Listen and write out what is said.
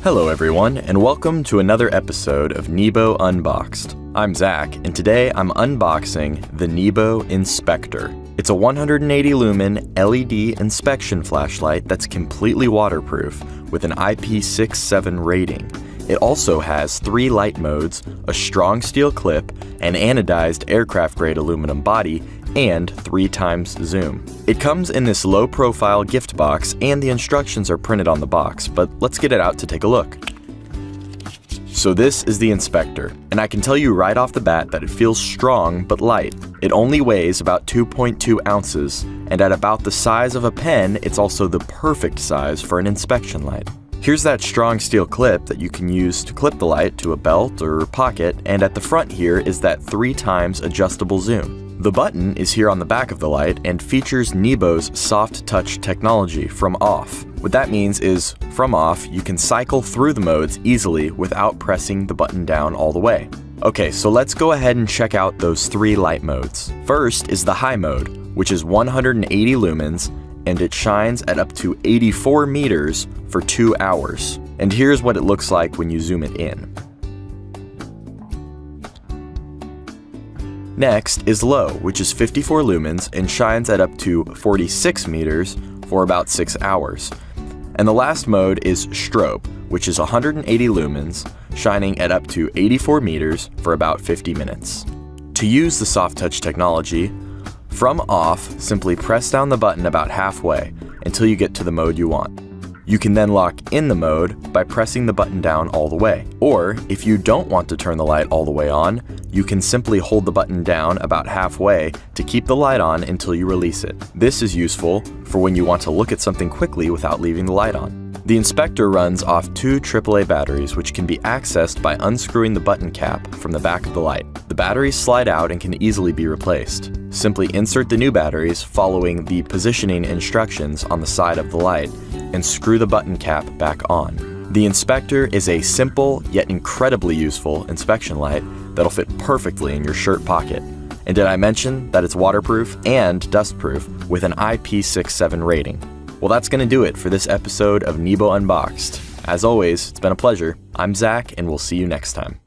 Hello everyone, and welcome to another episode of Nebo Unboxed. I'm Zach, and today I'm unboxing the Nebo Inspector. It's a 180 lumen LED inspection flashlight that's completely waterproof with an IP67 rating. It also has 3 light modes, a strong steel clip, an anodized aircraft-grade aluminum body, and 3 times zoom. It comes in this low-profile gift box, and the instructions are printed on the box, but let's get it out to take a look. So this is the Inspector, and I can tell you right off the bat that it feels strong but light. It only weighs about 2.2 ounces, and at about the size of a pen, it's also the perfect size for an inspection light. Here's that strong steel clip that you can use to clip the light to a belt or pocket, and at the front here is that 3 times adjustable zoom. The button is here on the back of the light and features Nebo's soft touch technology from off. What that means is, from off, you can cycle through the modes easily without pressing the button down all the way. Okay, so let's go ahead and check out those 3 light modes. First is the high mode, which is 180 lumens, and it shines at up to 84 meters for 2 hours. And here's what it looks like when you zoom it in. Next is low, which is 54 lumens and shines at up to 46 meters for about 6 hours. And the last mode is strobe, which is 180 lumens, shining at up to 84 meters for about 50 minutes. To use the soft touch technology, from off, simply press down the button about halfway until you get to the mode you want. You can then lock in the mode by pressing the button down all the way. Or, if you don't want to turn the light all the way on, you can simply hold the button down about halfway to keep the light on until you release it. This is useful for when you want to look at something quickly without leaving the light on. The Inspector runs off 2 AAA batteries, which can be accessed by unscrewing the button cap from the back of the light. The batteries slide out and can easily be replaced. Simply insert the new batteries following the positioning instructions on the side of the light and screw the button cap back on. The Inspector is a simple yet incredibly useful inspection light that'll fit perfectly in your shirt pocket. And did I mention that it's waterproof and dustproof with an IP67 rating? Well, that's going to do it for this episode of Nebo Unboxed. As always, it's been a pleasure. I'm Zach, and we'll see you next time.